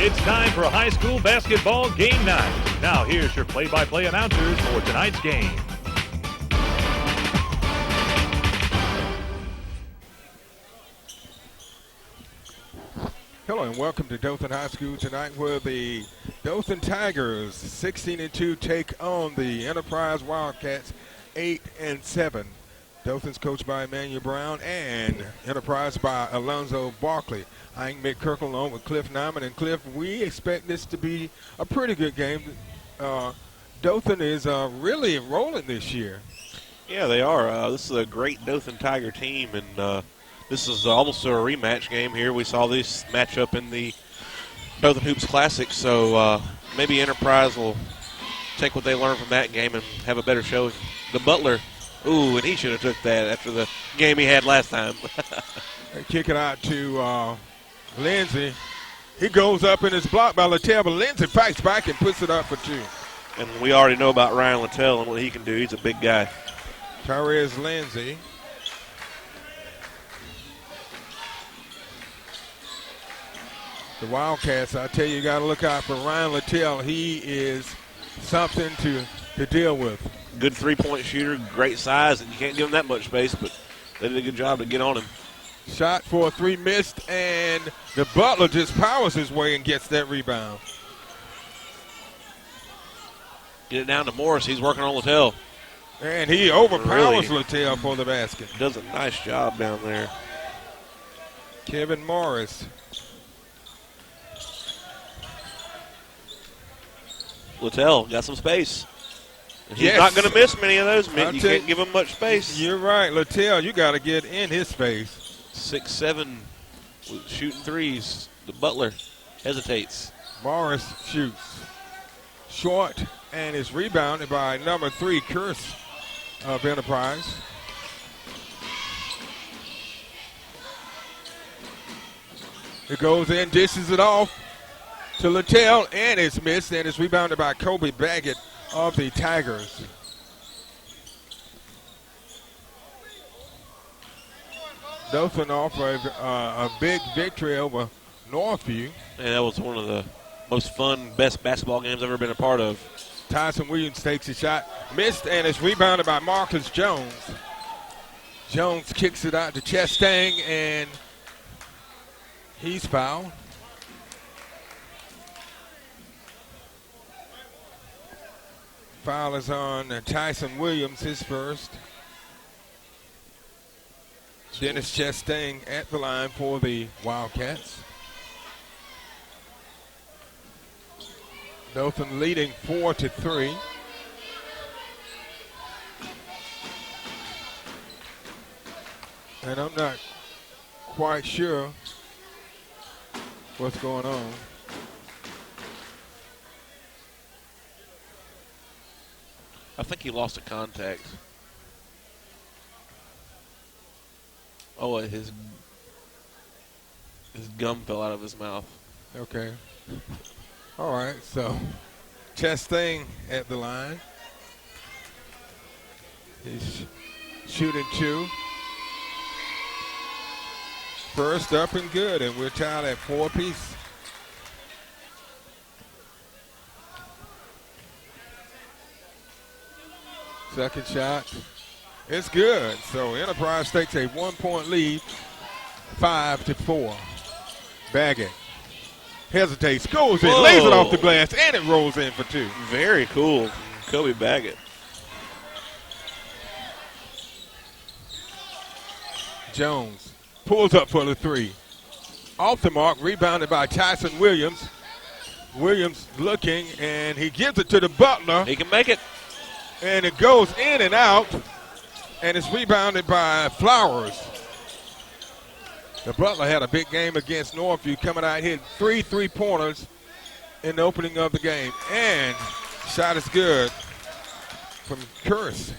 It's time for high school basketball game night. Now here's your play-by-play announcers for tonight's game. Hello and welcome to Dothan High School tonight, where the Dothan Tigers 16-2 take on the Enterprise Wildcats 8-7. Dothan's coached by Emmanuel Brown and Enterprise by Alonzo Barkley. I'm Mick Kirkle along with Cliff Nyman. And Cliff, we expect this to be a pretty good game. Dothan is really rolling this year. Yeah, they are. This is a great Dothan Tiger team, and this is almost a rematch game here. We saw this matchup in the Dothan Hoops Classic, so maybe Enterprise will take what they learned from that game and have a better showing. The Butler, ooh, and he should have took that after the game he had last time. They kick it out to Lindsey. He goes up and is blocked by Littell, but Lindsey fights back and puts it up for two. And we already know about Ryan Littell and what he can do. He's a big guy. Tyrese Lindsey. The Wildcats, I tell you got to look out for Ryan Littell. He is something to deal with. Good three-point shooter, great size, and you can't give him that much space, but they did a good job to get on him. Shot for three missed, and the Butler just powers his way and gets that rebound. Get it down to Morris. He's working on Littell. And he overpowers Really Littell for the basket. Does a nice job down there. Kevin Morris. Littell got some space. And he's Yes. not going to miss many of those. I'll You tell can't you- give him much space. You're right, Littell, you got to get in his space. 6'7", shooting threes. The Butler hesitates. Morris shoots short and is rebounded by number 3, Curse of Enterprise. It goes in, dishes it off to Littell, and it's missed, and it's rebounded by Kobe Baggett of the Tigers. Dothan off a big victory over Northview. And that was one of the most fun, best basketball games I've ever been a part of. Tyson Williams takes a shot, missed, and it's rebounded by Marcus Jones. Jones kicks it out to Chastain, and he's fouled. Foul is on Tyson Williams, his first. Dennis Chastain at the line for the Wildcats. Dothan leading 4-3. And I'm not quite sure what's going on. I think he lost a contact. Oh, his gum fell out of his mouth. Okay. All right, so Chastain at the line. He's shooting two. First up and good, and we're tied at 4 apiece. Second shot. It's good. So Enterprise takes a 1-point lead, 5-4. Baggett hesitates, goes in, lays it off the glass, and it rolls in for two. Very cool, Kobe Baggett. Jones pulls up for the three. Off the mark, rebounded by Tyson Williams. Williams looking, and he gives it to the Butler. He can make it. And it goes in and out, and it's rebounded by Flowers. The Butler had a big game against Northview, coming out hitting 3 3-pointers in the opening of the game. And shot is good from Curse.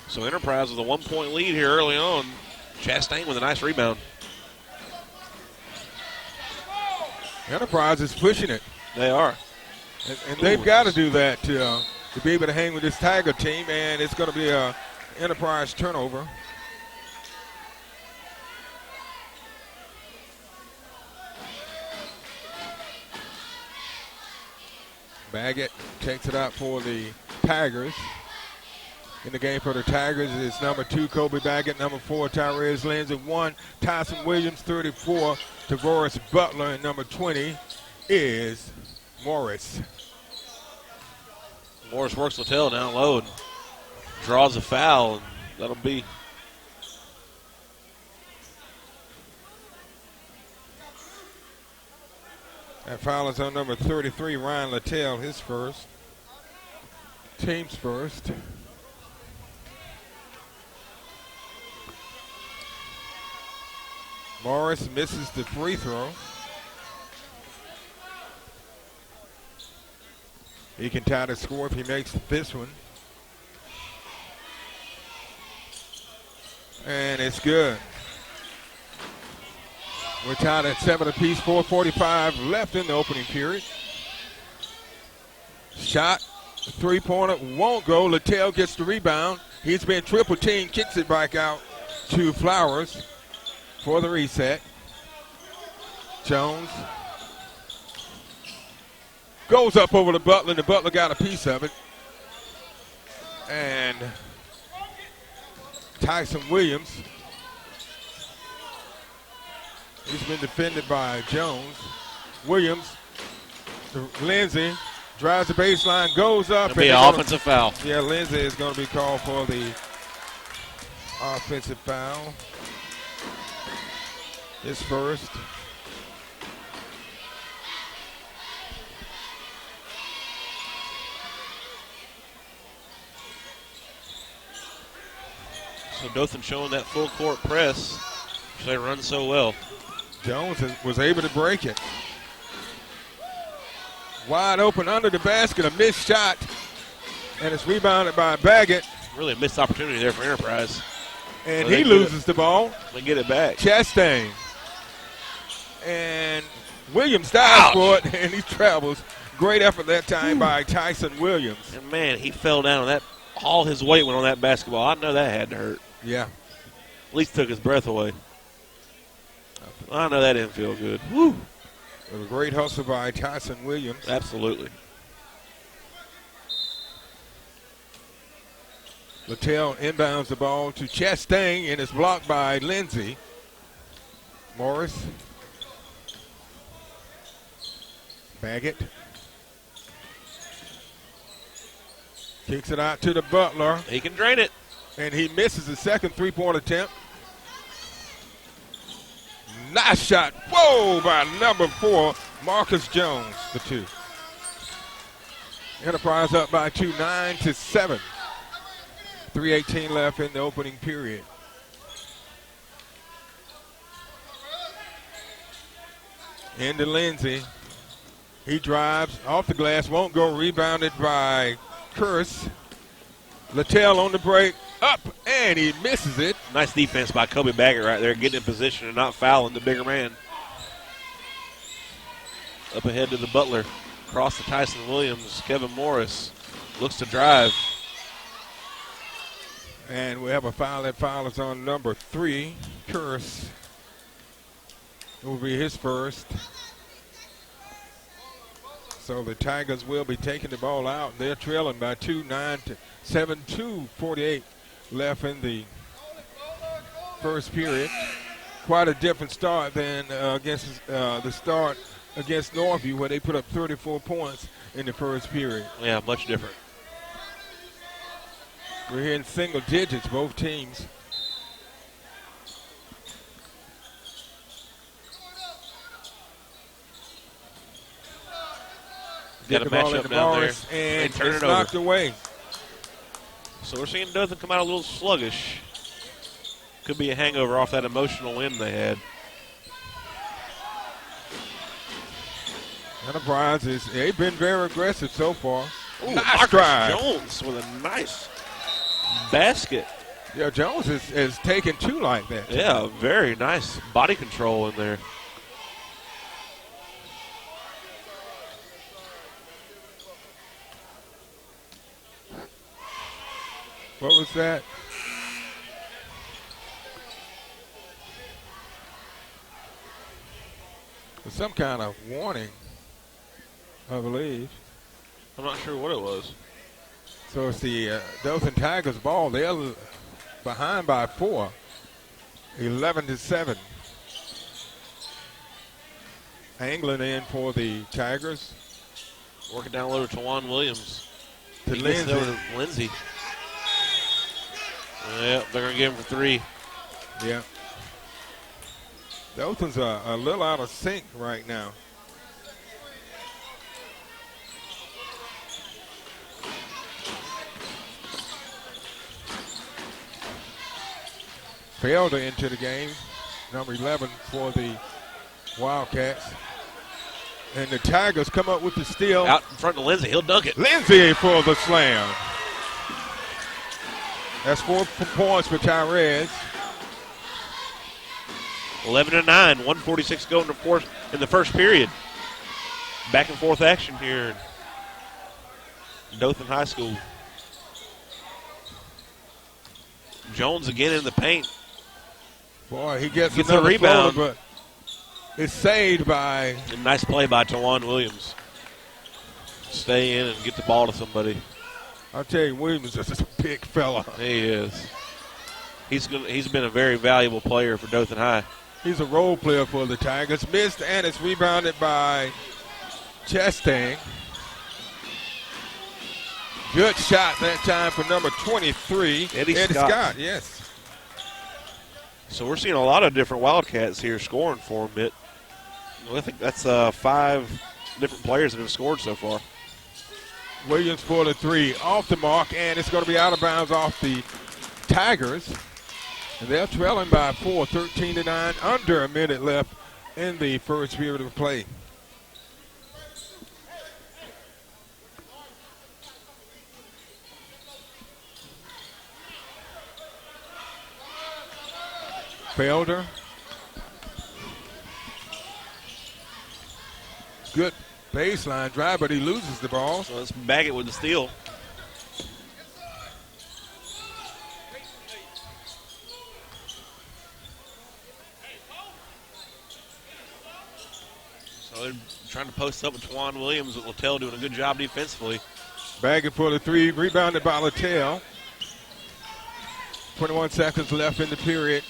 So Enterprise with a 1-point lead here early on. Chastain with a nice rebound. Enterprise is pushing it. They are. And they've got to do that to be able to hang with this Tiger team, and it's going to be a Enterprise turnover. Baggett takes it out for the Tigers. In the game for the Tigers is number 2, Kobe Baggett, number 4, Tyrese Lindsey, 1, Tyson Williams, 34, Tavoris Butler, and number 20 is Morris. Morris works Littell down low and draws a foul, and that'll be that foul is on number 33, Ryan Littell, his first. Team's first. Morris misses the free throw. He can tie the score if he makes this one. And it's good. We're tied at 7 apiece, 4:45 left in the opening period. Shot, three-pointer, won't go. Littell gets the rebound. He's been triple teamed, kicks it back out to Flowers for the reset. Jones goes up over the Butler, and the Butler got a piece of it. And Tyson Williams, he's been defended by Jones. Williams, Lindsey drives the baseline, goes up. It'll be an offensive foul. Yeah, Lindsey is going to be called for the offensive foul. His first. So Dothan showing that full court press, which they run so well. Jones was able to break it. Wide open under the basket, a missed shot, and it's rebounded by Baggett. Really a missed opportunity there for Enterprise. And he loses the ball. They get it back. Chastain. And Williams dives for it, and he travels. Great effort that time by Tyson Williams. And man, he fell down, and that all his weight went on that basketball. I know that had to hurt. Yeah. At least took his breath away. I know that didn't feel good. Woo. A great hustle by Tyson Williams. Absolutely. Littell inbounds the ball to Chastain, and it's blocked by Lindsey. Morris. Baggett. Kicks it out to the Butler. He can drain it. And he misses the second three-point attempt. Nice shot. Whoa, by number 4, Marcus Jones, the 2. Enterprise up by 2, 9-7. 3:18 left in the opening period. Into Lindsey. He drives off the glass, won't go, rebounded by Curse. Littell on the break, up, and he misses it. Nice defense by Kobe Baggett right there, getting in position and not fouling the bigger man. Up ahead to the Butler. Across to Tyson Williams. Kevin Morris looks to drive. And we have a foul. That foul is on number 3, Curse. It will be his first. So the Tigers will be taking the ball out. They're trailing by 2, 9-7, 2:48 left in the first period. Quite a different start than against the start against Northview, where they put up 34 points in the first period. Yeah, much different. We're here in single digits, both teams. Got a matchup down there. And turn it's it knocked over. away. So we're seeing Dothan come out a little sluggish. Could be a hangover off that emotional win they had. Enterprise they've been very aggressive so far. Ooh, nice Marcus drive. Jones with a nice basket. Yeah, Jones has taken 2 like that. Yeah, very nice body control in there. What was that? Some kind of warning, I believe. I'm not sure what it was. So it's the Dothan Tigers ball. They're behind by 4, 11-7. Angling in for the Tigers. Working down low to Tawan Williams. To He gets it over Lindsay. to Lindsay. Yep, they're going to give him for 3. Yeah. Dothan's a little out of sync right now. Felder into the game, number 11 for the Wildcats. And the Tigers come up with the steal. Out in front of Lindsay. He'll dunk it. Lindsay for the slam. That's 4 points for Tyrese. 11-9. 1:46 to go in the first period. Back and forth action here in Dothan High School. Jones again in the paint. Boy, he gets a another rebound. floater, but it's saved by. A nice play by Tawan Williams. Stay in and get the ball to somebody. I'll tell you, Williams is just a big fella. He is. He's been a very valuable player for Dothan High. He's a role player for the Tigers. Missed, and it's rebounded by Chastain. Good shot that time for number 23, Eddie Scott. Yes. So we're seeing a lot of different Wildcats here scoring for them. I think that's 5 different players that have scored so far. Williams for the 3, off the mark, and it's going to be out of bounds off the Tigers. And they're trailing by 4, 13-9, under a minute left in the first period of play. Felder. Good baseline drive, but he loses the ball. So let's bag it with the steal. So they're trying to post up with Tawan Williams, with Littell doing a good job defensively. Bagging for the 3, rebounded by Littell. 21 seconds left in the period.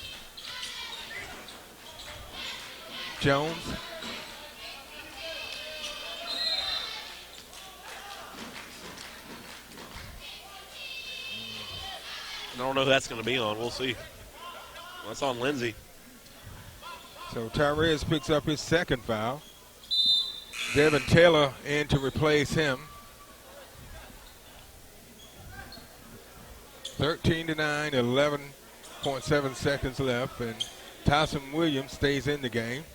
Jones. I don't know who that's going to be on. We'll see. That's on Lindsay. So Tyrese picks up his second foul. Devin Taylor in to replace him. 13-9, 11.7 seconds left, and Tyson Williams stays in the game.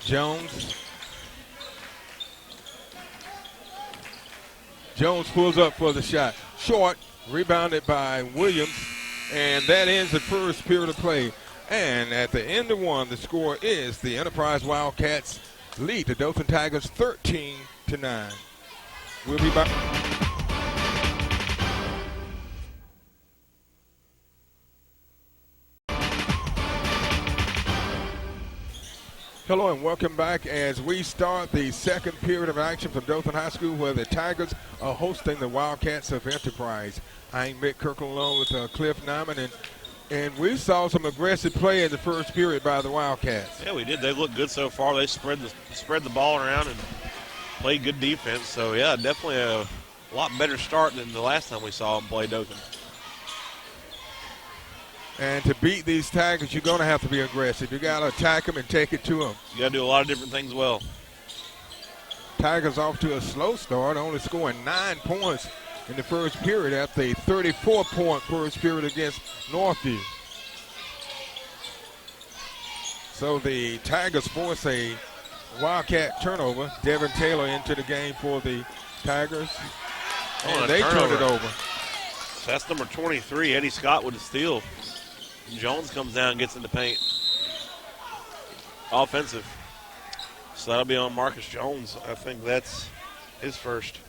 Jones. Jones pulls up for the shot. Short, rebounded by Williams, and that ends the first period of play. And at the end of one, the score is the Enterprise Wildcats lead the Dothan Tigers 13-9. We'll be back. Hello and welcome back as we start the second period of action from Dothan High School, where the Tigers are hosting the Wildcats of Enterprise. I'm Mick Kirkland along with Cliff Nyman, and we saw some aggressive play in the first period by the Wildcats. Yeah, we did. They looked good so far. They spread the ball around and played good defense. So, yeah, definitely a lot better start than the last time we saw them play Dothan. And to beat these Tigers, you're going to have to be aggressive. You got to attack them and take it to them. You got to do a lot of different things well. Tigers off to a slow start, only scoring 9 points in the first period after a 34-point first period against Northview. So the Tigers force a Wildcat turnover. Devin Taylor into the game for the Tigers. And they turn it over. So that's number 23, Eddie Scott with the steal. Jones comes down and gets in the paint. Offensive. So that'll be on Marcus Jones. I think that's his first.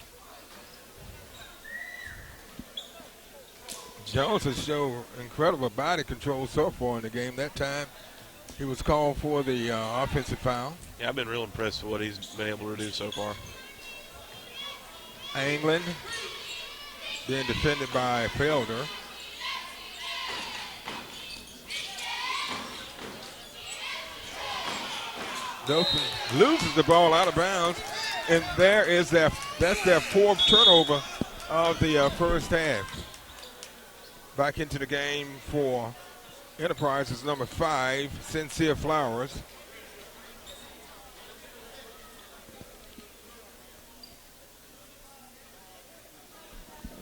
Jones has shown incredible body control so far in the game. That time He was called for the offensive foul. Yeah, I've been real impressed with what he's been able to do so far. England being defended by Felder. Dothan loses the ball out of bounds, and that's their fourth turnover of the first half. Back into the game for Enterprise is number 5, Sincere Flowers.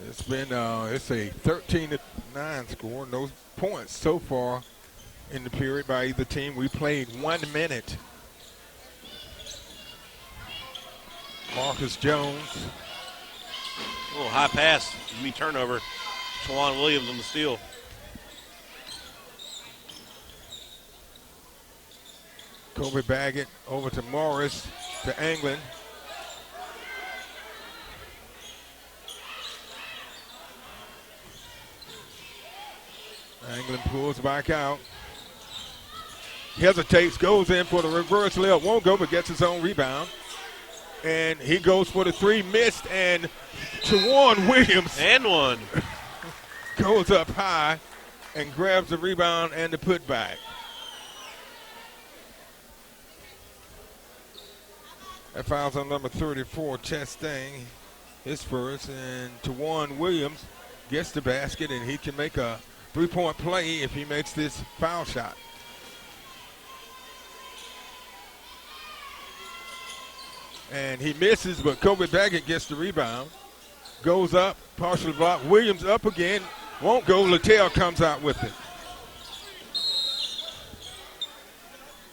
It's a 13-9 score. No points so far in the period by either team. We played 1 minute. Marcus Jones. A little high pass, be turnover. Shawan Williams on the steal. Kobe Baggett over to Morris to Anglin. Anglin pulls back out. Hesitates, goes in for the reverse layup. Won't go, but gets his own rebound. And he goes for the 3, missed, and Shawan Williams. And one. Goes up high and grabs the rebound and the putback. That foul's on number 34, Chastain, his first. And Shawan Williams gets the basket, and he can make a 3-point play if he makes this foul shot. And he misses, but Kobe Baggett gets the rebound. Goes up, partially blocked. Williams up again. Won't go. Littell comes out with it.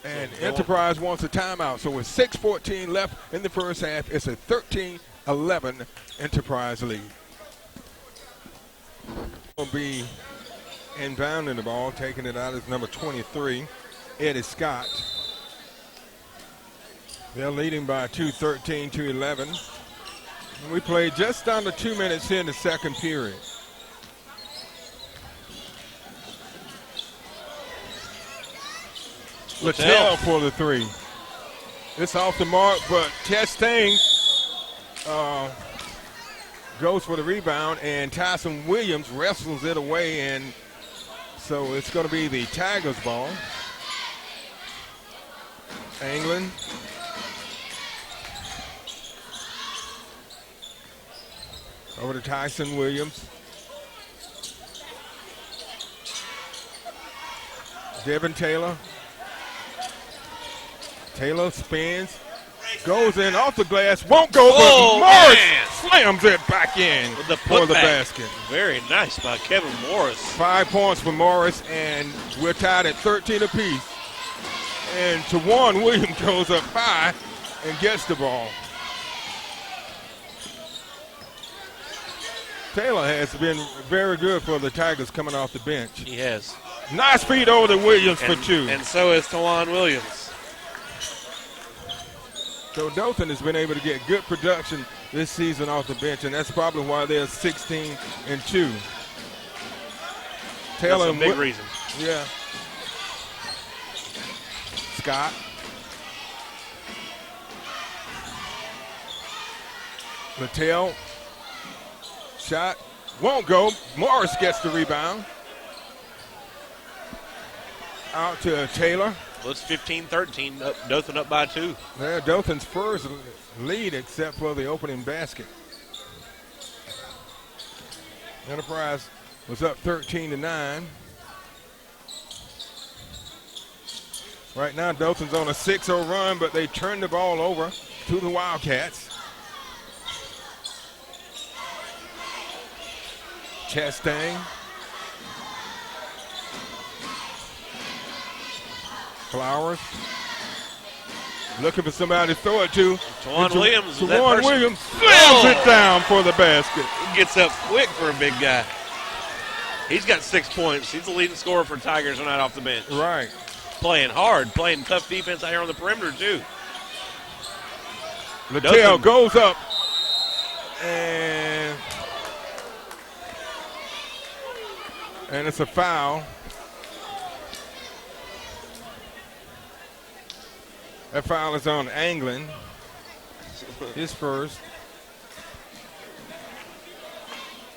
And Enterprise wants a timeout. So with 6:14 left in the first half, it's a 13-11 Enterprise lead. Will be inbounding the ball, taking it out is number 23, Eddie Scott. They're leading by 2, 13-11. And we played just under 2 minutes here in the second period. Littell for the 3. It's off the mark, but Chastain goes for the rebound, and Tyson Williams wrestles it away, and so it's going to be the Tigers' ball. England. Over to Tyson Williams. Devin Taylor. Taylor spins, goes in off the glass, won't go, but Morris slams it back in for the basket. Very nice by Kevin Morris. 5 points for Morris, and we're tied at 13 apiece. And Shawan Williams goes up high and gets the ball. Taylor has been very good for the Tigers coming off the bench. He has. Nice feed over to Williams for 2. And so is Shawan Williams. So Dothan has been able to get good production this season off the bench, and that's probably why they're 16-2. Taylor, that's a big reason. Yeah. Scott. Littell. Shot. Won't go. Morris gets the rebound. Out to Taylor. Well, it's 15-13. Dothan up by 2. There, Dothan's first lead except for the opening basket. Enterprise was up 13-9. Right now, Dothan's on a 6-0 run, but they turned the ball over to the Wildcats. Chastain. Flowers. Looking for somebody to throw it to. Shawan Williams. Shawan Williams slams it down for the basket. He gets up quick for a big guy. He's got 6 points. He's the leading scorer for Tigers tonight off the bench. Right. Playing hard, playing tough defense out here on the perimeter, too. Littell goes up. And it's a foul. That foul is on Anglin. His first.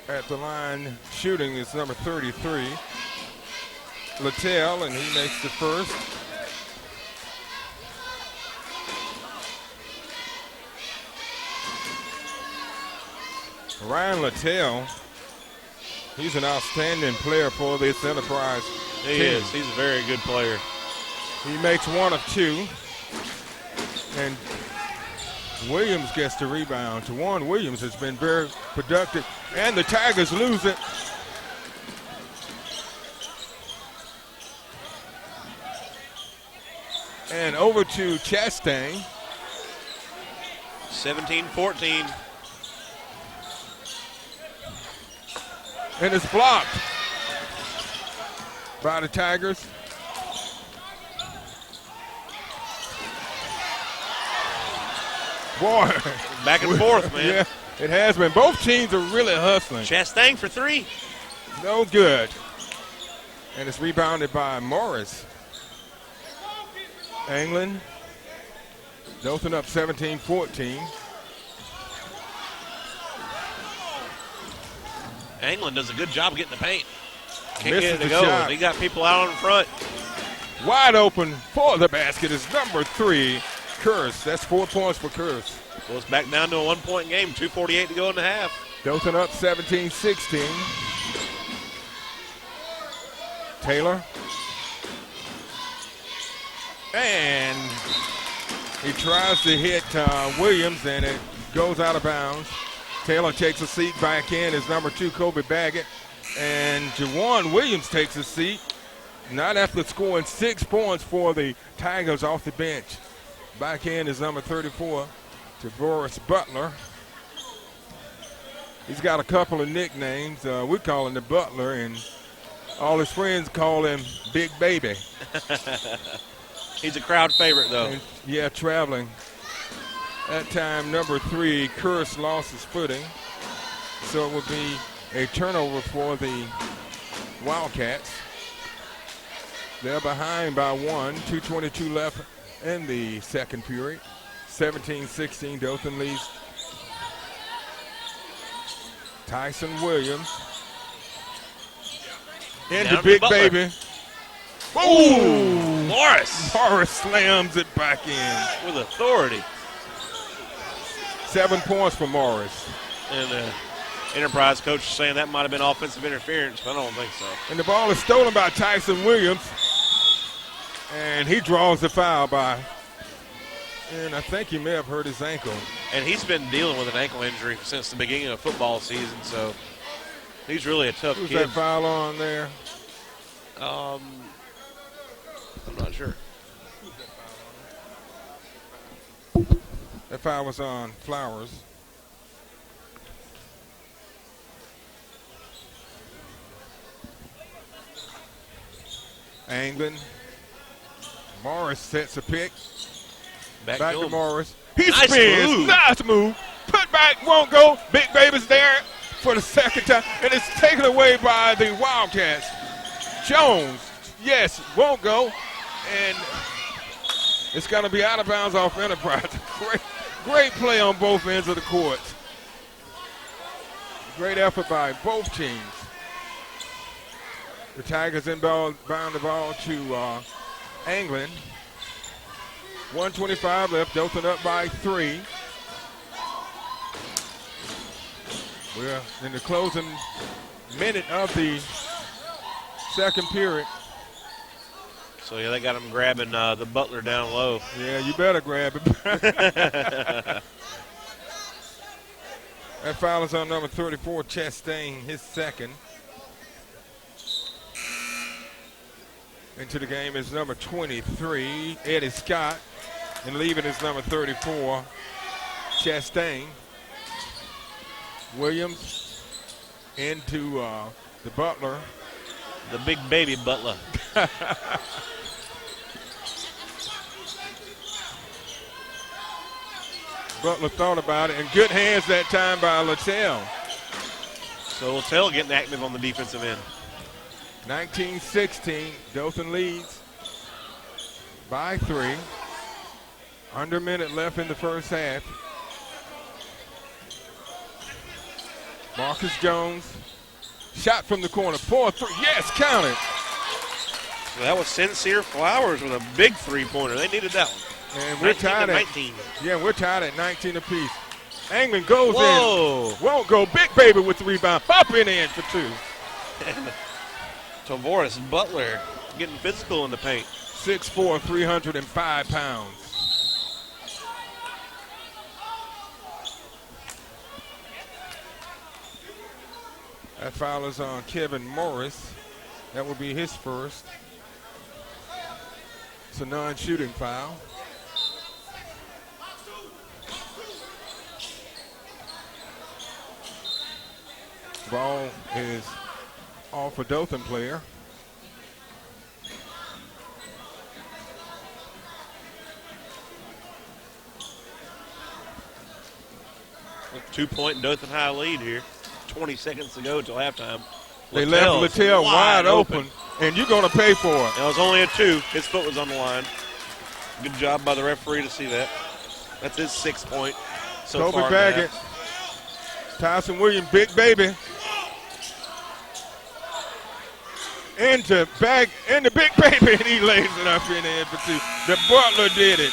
At the line shooting is number 33, Littell, and he makes the first. Ryan Littell, he's an outstanding player for this Enterprise He team. is. He's a very good player. He makes one of two. And Williams gets the rebound. Juwan Williams has been very productive. And the Tigers lose it. And over to Chastain. 17-14. And it's blocked by the Tigers. Boy. Back and forth, man. Yeah, it has been. Both teams are really hustling. Chastain for three. No good. And it's rebounded by Morris. Anglin. Dothan up 17-14. Anglin does a good job getting the paint. Can't Misses get it to the go. shot. He got people out on front. Wide open for the basket is number 3, Kurse. That's 4 points for Kurse. Well, it's back down to a 1-point game. 2:48 to go in the half. Dothan up 17-16. Taylor. And he tries to hit Williams, and it goes out of bounds. Taylor takes a seat back in as number 2, Kobe Baggett. And Juwan Williams takes a seat, not after scoring 6 points for the Tigers off the bench. Back in is number 34, Boris Butler. He's got a couple of nicknames. We call him the Butler, and all his friends call him Big Baby. He's a crowd favorite, though. And, yeah, traveling. That time, number 3, Kurse lost his footing. So it would be a turnover for the Wildcats. They're behind by 1, 2:22 left in the second period. 17-16, Dothan leads. Tyson Williams. Into Big Baby. Ooh! Morris Morris slams it back in. with authority. 7 points for Morris. And the Enterprise coach is saying that might have been offensive interference, but I don't think so. And the ball is stolen by Tyson Williams. And he draws the foul by, and I think he may have hurt his ankle. And he's been dealing with an ankle injury since the beginning of football season, so he's really a tough Who's kid. that foul on there? I'm not sure. That foul was on Flowers. Anglin. Morris sets a pick. Back Back to to him. Morris. He Nice spins. move. Nice move. Put back, won't go. Big Baby's there for the second time. And it's taken away by the Wildcats. Jones, yes, won't go. And it's going to be out of bounds off Enterprise. Great play on both ends of the court. Great effort by both teams. The Tigers inbound the ball to Anglin. 1:25 left. Dothan up by 3. We're in the closing minute of the second period. So, yeah, they got him grabbing the Butler down low. Yeah, you better grab it. That foul is on number 34, Chastain, his second. Into the game is number 23, Eddie Scott. And leaving is number 34, Chastain. Williams into the Butler. The big baby Butler. Butler thought about it, and good hands that time by Littell. So Littell getting active on the defensive end. 19-16, Dothan leads by 3. Under a minute left in the first half. Marcus Jones, shot from the corner, 4-3, yes, count it. That was Sincere Flowers with a big three-pointer. They needed that one. And we're tied at 19. Yeah, we're tied at 19 apiece. Anglin goes Whoa. in. Won't go. Big Baby with the rebound. Pop in for 2. Tavoris Butler getting physical in the paint. 6'4", 305 pounds. That foul is on Kevin Morris. That will be his first. It's a non-shooting foul. Ball is off a Dothan player. A 2-point Dothan High lead here. 20 seconds to go till halftime. They left Littell wide open, and you're going to pay for it. It was only a 2. His foot was on the line. Good job by the referee to see that. That's his 6th point so Kobe far. Baggett, Tyson Williams, Big Baby. Into Big Baby, and he lays it up in there for 2. The Butler did it.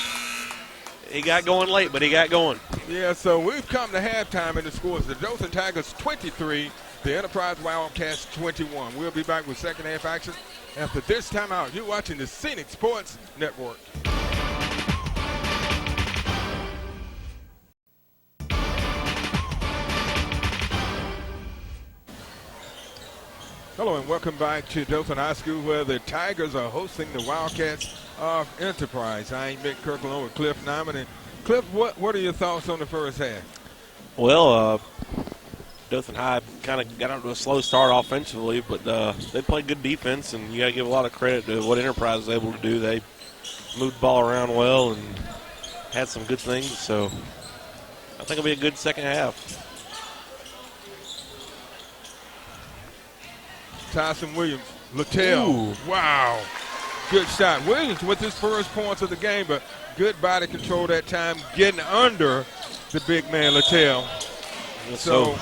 He got going late, but he got going. Yeah, so we've come to halftime, and the score is the Dothan Tigers 23, the Enterprise Wildcats 21. We'll be back with second half action after this timeout. You're watching the Scenic Sports Network. Hello and welcome back to Dothan High School, where the Tigers are hosting the Wildcats of Enterprise. I am Mick Kirkland with Cliff Nyman. And Cliff, what are your thoughts on the first half? Well, Dothan High kind of got out to a slow start offensively, but they played good defense, and you got to give a lot of credit to what Enterprise was able to do. They moved the ball around well and had some good things, so I think it'll be a good second half. Tyson Williams, Littell, wow, good shot. Williams with his first points of the game, but good body control that time, getting under the big man Littell. So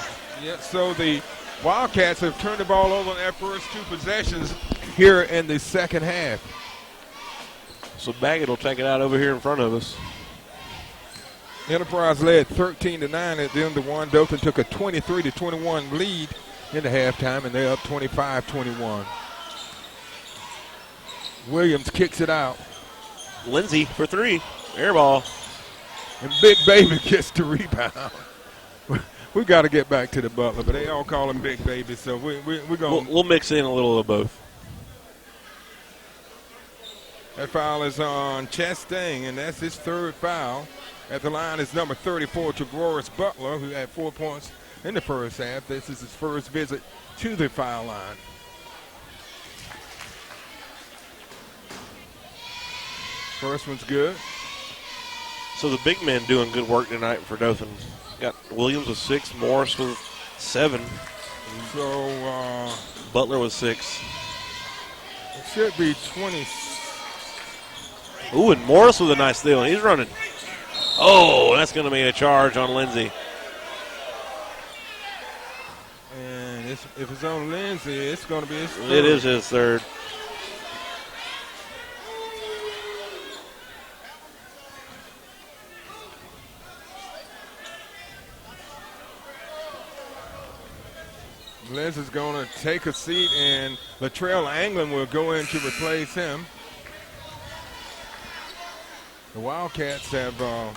the Wildcats have turned the ball over in their first 2 possessions here in the second half. So Baggett will take it out over here in front of us. Enterprise led 13-9 at the end of 1. Dothan took a 23-21 lead into halftime, and they're up 25-21. Williams kicks it out. Lindsey for 3. Air ball. And Big Baby gets the rebound. We got to get back to the Butler, but they all call him Big Baby, so we're going We'll mix in a little of both. That foul is on Chastain, and that's his 3rd foul. At the line is number 34, Tavoris Butler, who had 4 points in the first half. This is his first visit to the foul line. First one's good. So the big men doing good work tonight for Dothan. Got Williams with 6, Morris with 7. So Butler with 6. it should be 20. Ooh, and Morris with a nice steal. He's running. Oh, that's going to be a charge on Lindsey. And if it's on Lindsey, it's going to be his 3rd. It is his 3rd. Lindsey's going to take a seat, and Latrell Anglin will go in to replace him. The Wildcats have, I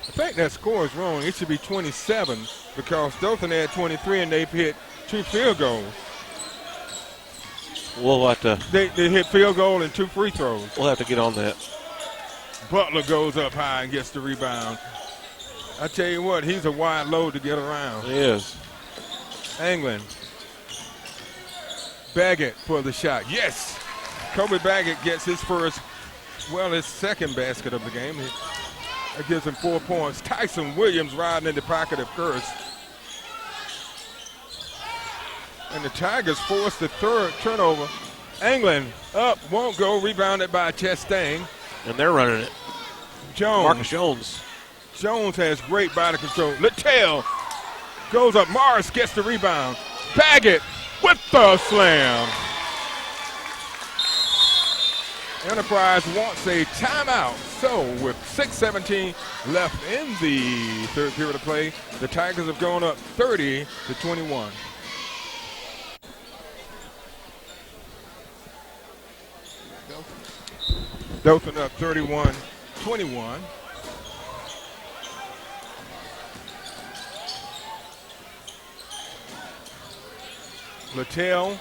think that score is wrong. It should be 27 because Dothan had 23 and they've hit 2 field goals. We'll have to. They hit field goal and 2 free throws. We'll have to get on that. Butler goes up high and gets the rebound. I tell you what, he's a wide load to get around. He is. Anglin. Baggett for the shot. Yes! Kobe Baggett gets his first, his second basket of the game. That gives him 4 points. Tyson Williams riding in the pocket of Curse. And the Tigers force the 3rd turnover. Anglin up, won't go, rebounded by Chastain. And they're running it. Jones. Marcus Jones. Jones has great body control. Littell goes up. Morris gets the rebound. Baggett with the slam. Enterprise wants a timeout. So with 6:17 left in the third period of play, the Tigers have gone up 30-21. Dothan up 31-21. Littell,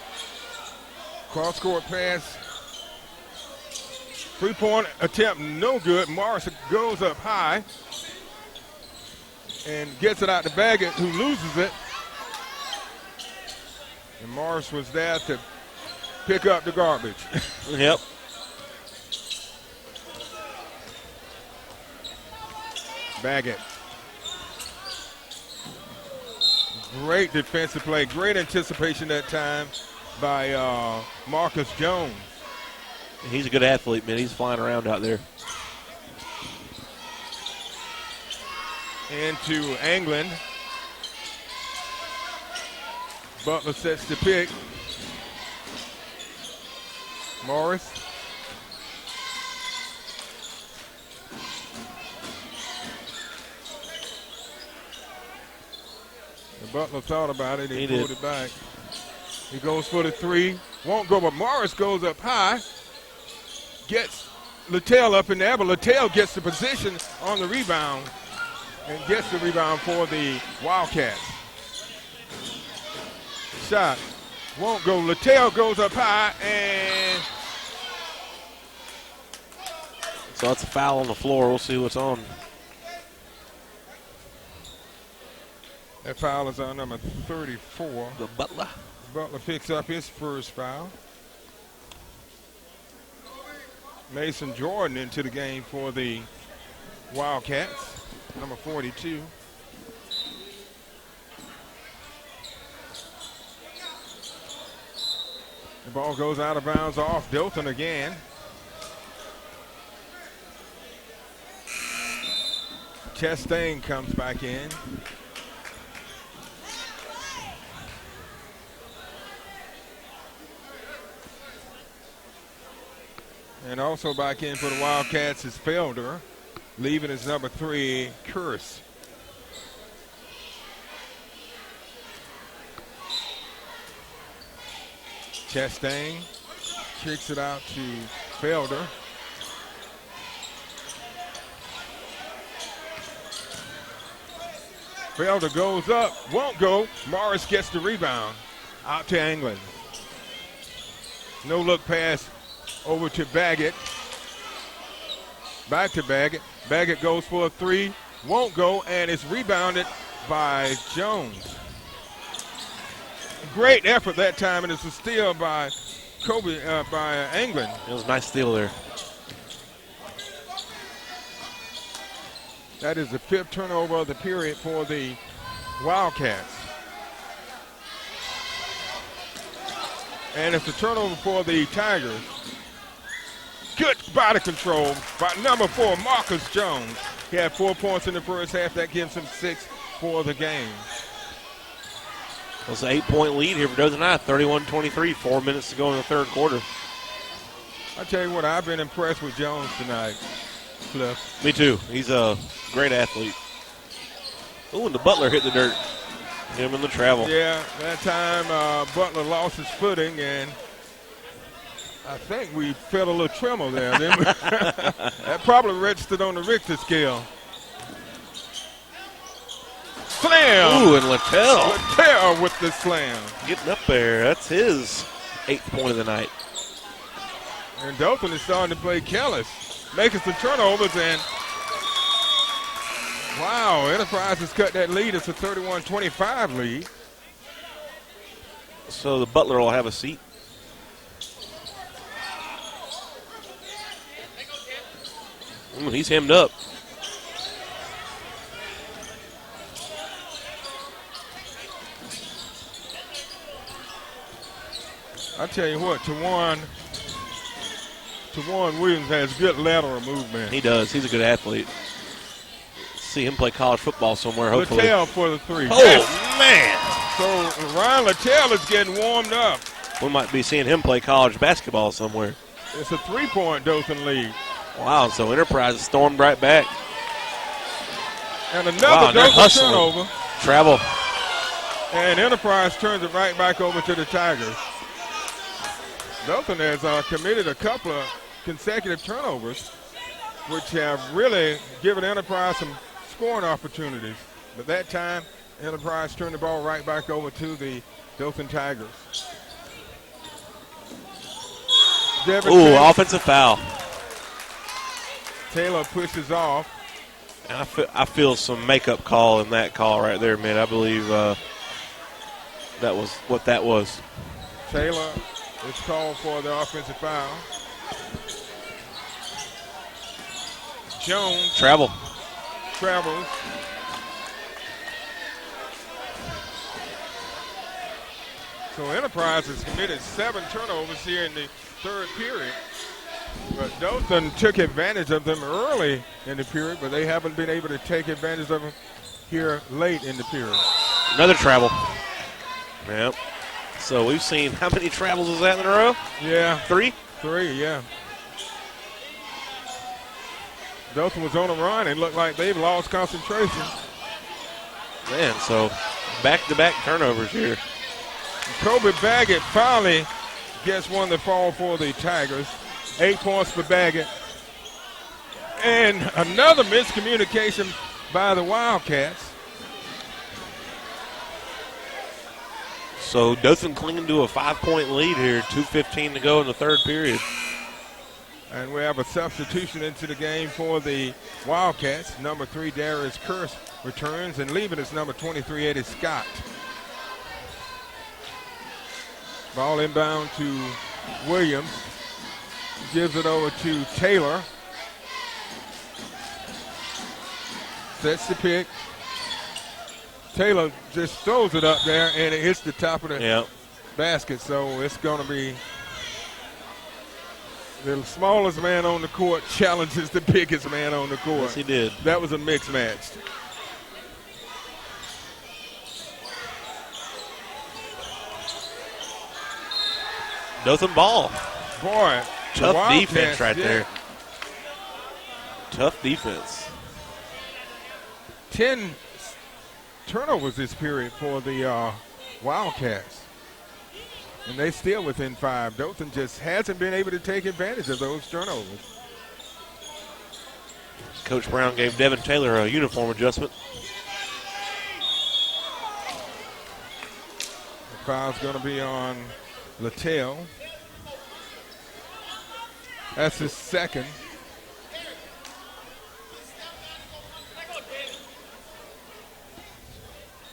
cross-court pass. Three-point attempt, no good. Morris goes up high and gets it out to Baggett, who loses it. And Morris was there to pick up the garbage. Yep. Baggett. Great defensive play, great anticipation that time by Marcus Jones. He's a good athlete, man. He's flying around out there. Into England. Butler sets the pick. Morris. The Butler thought about it. He pulled it back. He goes for the three. Won't go, but Morris goes up high. Gets Littell up in there, but Littell gets the position on the rebound and gets the rebound for the Wildcats. Shot won't go. Littell goes up high, and so that's a foul on the floor. We'll see what's on. That foul is on number 34. The Butler. Butler picks up his first foul. Mason Jordan into the game for the Wildcats, number 42. The ball goes out of bounds off Dothan again. Chastain comes back in. And also back in for the Wildcats is Felder, leaving his number 3, Curse. Chastain kicks it out to Felder. Felder goes up, won't go. Morris gets the rebound. Out to England. No look pass. Over to Baggett. Back to Baggett. Baggett goes for a three. Won't go, and it's rebounded by Jones. Great effort that time, and it's a steal by by England. It was a nice steal there. That is the 5th turnover of the period for the Wildcats. And it's a turnover for the Tigers. Good body control by number 4, Marcus Jones. He had 4 points in the first half. That gives him 6 for the game. It's an 8-point lead here for Dothan High, 31-23, 4 minutes to go in the third quarter. I tell you what, I've been impressed with Jones tonight, Cliff. Me too. He's a great athlete. Ooh, and the Butler hit the dirt. Him in the travel. Yeah, that time Butler lost his footing, and I think we felt a little tremor there. That probably registered on the Richter scale. Slam! Ooh, and Littell. Littell with the slam. Getting up there. That's his 8th point of the night. And Dothan is starting to play careless. Making some turnovers, and wow, Enterprise has cut that lead. It's a 31-25 lead. So the Butler will have a seat. Ooh, he's hemmed up. I tell you what, Tawan Tawan Williams has good lateral movement. He does. He's a good athlete. See him play college football somewhere, hopefully. Littell for the three. Oh, yes. man. So Ryan Littell is getting warmed up. We might be seeing him play college basketball somewhere. It's a three-point Dothan lead. Wow, so Enterprise stormed right back. And another Dothan turnover. Travel. And Enterprise turns it right back over to the Tigers. Dothan has committed a couple of consecutive turnovers, which have really given Enterprise some scoring opportunities. But that time, Enterprise turned the ball right back over to the Dothan Tigers. Ooh, offensive foul. Taylor pushes off. And I feel some makeup call in that call right there, man. I believe that was what that was. Taylor is called for the offensive foul. Jones travels. So Enterprise has committed 7 turnovers here in the third period. But Dothan took advantage of them early in the period, but they haven't been able to take advantage of them here late in the period. Another travel. Yep. So we've seen, how many travels is that in a row? Yeah. 3? 3, yeah. Dothan was on a run and looked like they've lost concentration. Man, so back-to-back turnovers here. Kobe Baggett finally gets one to fall for the Tigers. 8 points for Baggett. And another miscommunication by the Wildcats. So Dothan clinging to a 5-point lead here, 2:15 to go in the third period. And we have a substitution into the game for the Wildcats. Number 3, Darius Kearse returns, and leaving is number 23, Eddie Scott. Ball inbound to Williams. Gives it over to Taylor. Sets the pick. Taylor just throws it up there, and it hits the top of the basket. So it's going to be the smallest man on the court challenges the biggest man on the court. Yes, he did. That was a mixed match. Dothan ball. Boy, tough defense right there. Tough defense. 10 turnovers this period for the Wildcats. And they still within 5. Dothan just hasn't been able to take advantage of those turnovers. Coach Brown gave Devin Taylor a uniform adjustment. The foul's going to be on Littell. That's his second.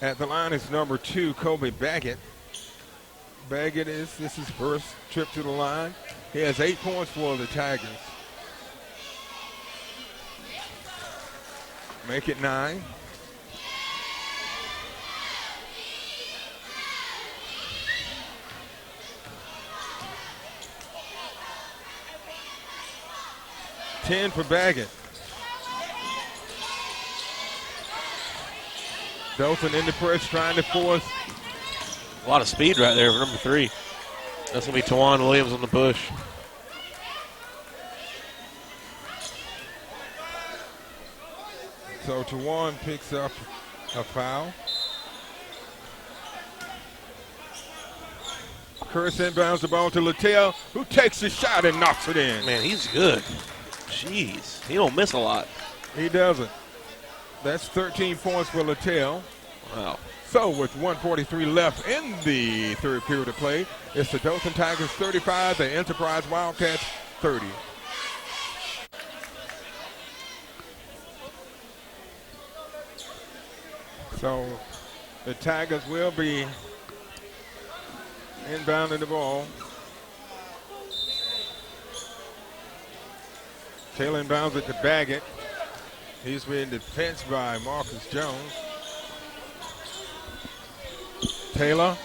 At the line is number 2, Kobe Baggett. Baggett this is his first trip to the line. He has 8 points for the Tigers. Make it 9. Ten for Baggett. Dothan in the press trying to force. A lot of speed right there for number 3. That's going to be Tawan Williams on the push. So Tawan picks up a foul. Kearse inbounds the ball to Littell, who takes the shot and knocks it in. Man, he's good. Jeez, he don't miss a lot. He doesn't. That's 13 points for Littell. Wow. So with 1:43 left in the third period of play, it's the Dothan Tigers 35, the Enterprise Wildcats 30. So the Tigers will be inbounding the ball. Taylor inbounds it to Baggett. He's being defensed by Marcus Jones. Taylor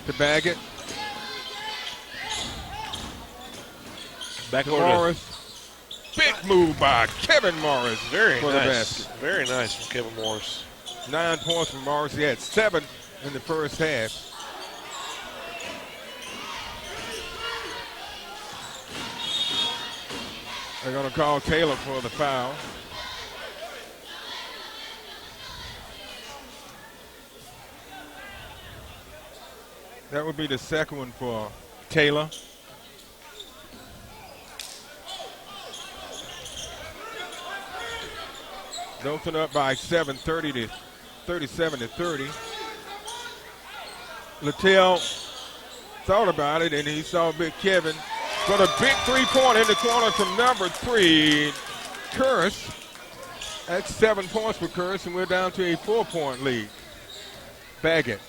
to Baggett. Back to over Morris. Big move by Kevin Morris. Very for the nice. basket. Very nice from Kevin Morris. 9 points from Morris. He had 7 in the first half. They're going to call Taylor for the foul. That would be the second one for Taylor. Dothan up by 7, 37 to 30. Littell thought about it, and he saw Big Kevin. But a big three-pointer in the corner from number 3, Curse. That's 7 points for Curse, and we're down to a 4-point lead. Baggett.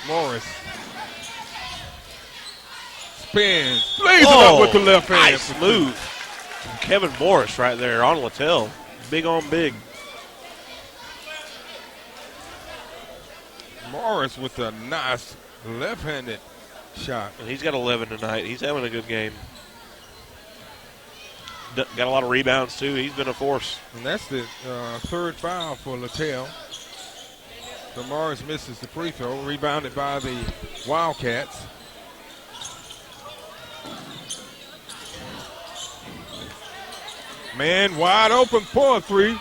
Morris. Spins. Lays it up with the left hand. Nice move. Kevin Morris right there on Littell. Big on big. Morris with a nice left-handed shot. And he's got 11 tonight. He's having a good game. Got a lot of rebounds, too. He's been a force. And that's the third foul for Littell. So Morris misses the free throw, rebounded by the Wildcats. Man wide open for a three.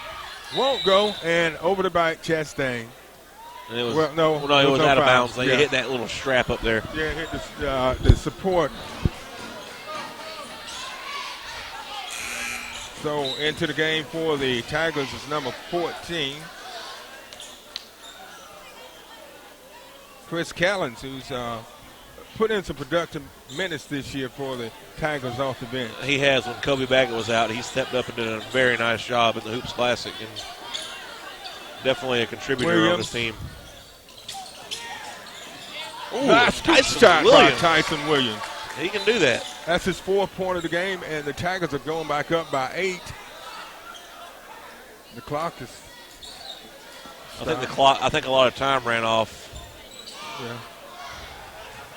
Won't go. And over the back, Chastain. And it was, well, no, it was out of bounds. They yeah. hit that little strap up there. Yeah, hit the support. So into the game for the Tigers is number 14. Chris Callens, who's put in some productive minutes this year for the Tigers off the bench. He has. When Kobe Baggett was out, he stepped up and did a very nice job in the Hoops Classic, and definitely a contributor on the team. Ooh, nice shot by Tyson Williams. He can do that. That's his 4th point of the game, and the Tigers are going back up by 8. The clock is stopped. I think a lot of time ran off. Yeah.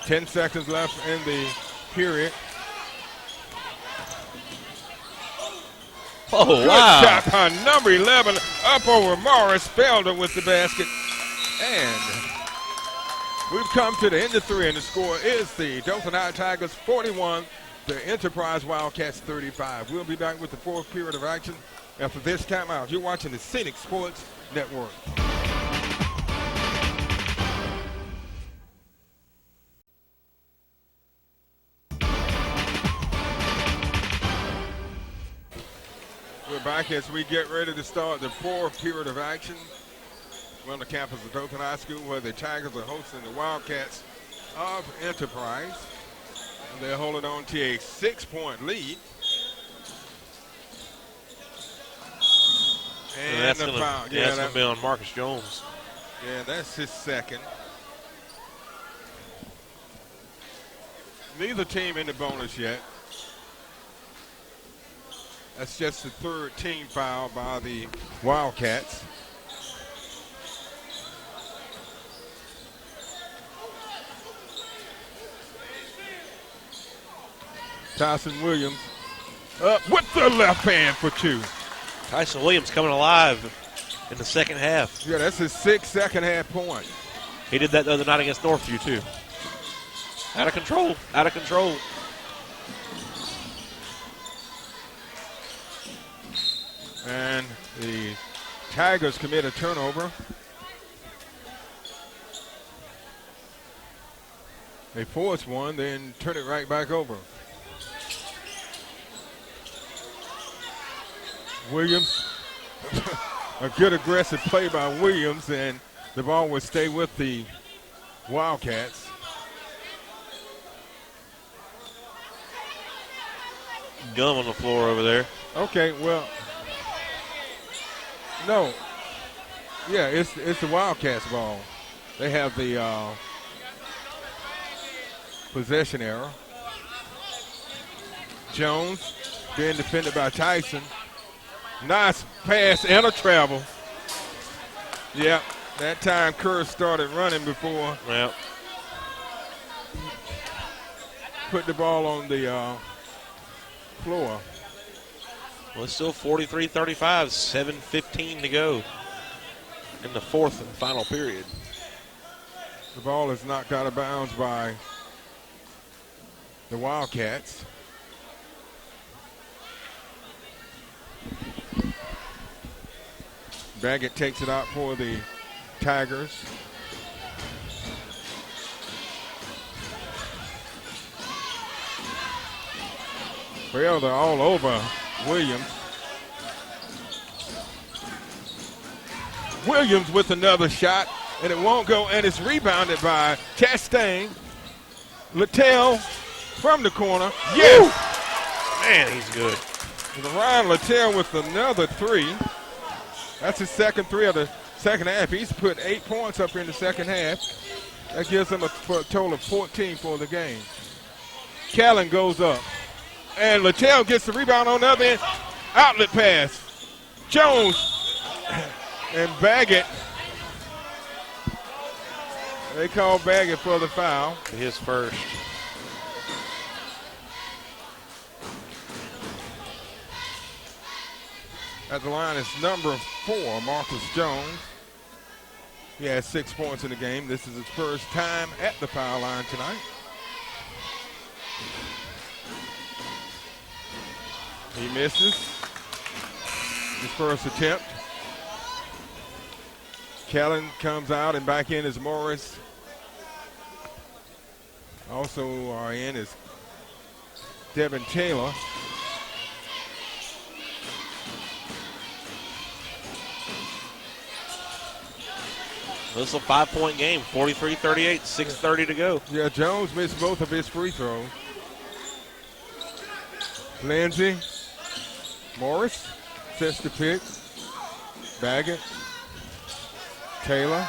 10 seconds left in the period. Oh, good wow. shot by number 11 up over Morris. Felder with the basket. And we've come to the end of 3, and the score is the Dothan High Tigers 41, the Enterprise Wildcats 35. We'll be back with the 4th period of action after this timeout. You're watching the Scenic Sports Network. We're back as we get ready to start the 4th period of action. We're on the campus of Dothan High School, where the Tigers are hosting the Wildcats of Enterprise. And they're holding on to a 6-point lead. And that's the gonna, foul. that's going to be on Marcus Jones. Yeah, that's his 2nd. Neither team in the bonus yet. That's just the 3rd team foul by the Wildcats. Tyson Williams up with the left hand for 2. Tyson Williams coming alive in the second half. Yeah, that's his 6th second-half point. He did that the other night against Northview, too. Out of control. Out of control. And the Tigers commit a turnover. They force one, then turn it right back over. Williams, a good aggressive play by Williams, and the ball will stay with the Wildcats. Gum on the floor over there. Okay, well, no. Yeah, it's the Wildcats ball. They have the possession error. Jones being defended by Tyson. Nice pass and a travel. Yep, that time Kerr started running before. Well, put the ball on the floor. Well, it's still 43-35, 7:15 to go in the fourth and final period. The ball is knocked out of bounds by the Wildcats. Baggett takes it out for the Tigers. Well, they're all over Williams. Williams with another shot, and it won't go, and it's rebounded by Chastain. Littell from the corner. Yes! Woo! Man, he's good. Ryan Littell with another three. That's his second three of the second half. He's put 8 points up in the second half. That gives him a total of 14 for the game. Callen goes up. And Littell gets the rebound on the other end. Outlet pass. Jones and Baggett. They call Baggett for the foul. His first. At the line is number 4, Marcus Jones. He has 6 points in the game. This is his first time at the foul line tonight. He misses his first attempt. Callen comes out, and back in is Morris. Also in is Devin Taylor. This is a 5-point game, 43-38, 6:30 to go. Yeah, Jones missed both of his free throws. Lindsey, Morris sets the pick. Baggett, Taylor.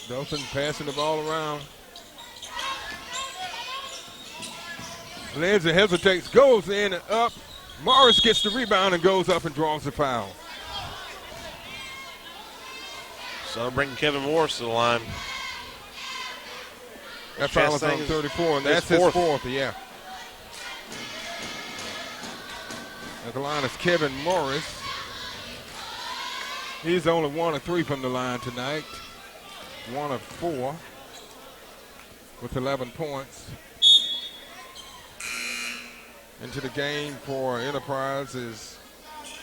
Dothan passing the ball around. Lindsey hesitates, goes in and up. Morris gets the rebound and goes up and draws the foul. So I'm bringing Kevin Morris to the line. That foul is on 34, and that's his fourth, yeah. At the line is Kevin Morris. He's only 1 of 3 from the line tonight. 1 of 4 with 11 points. Into the game for Enterprise is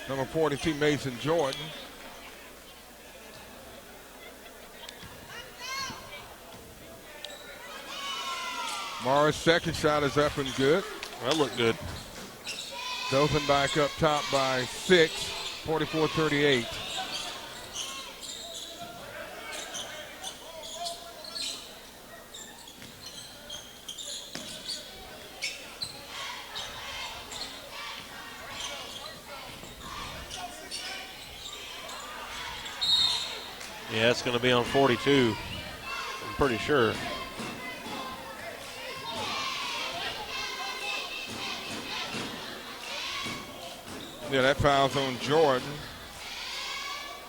number 42, Mason Jordan. Morris' second shot is up and good. That looked good. Dothan back up top by 6, 44-38. Yeah, it's going to be on 42, I'm pretty sure. Yeah, that foul's on Jordan,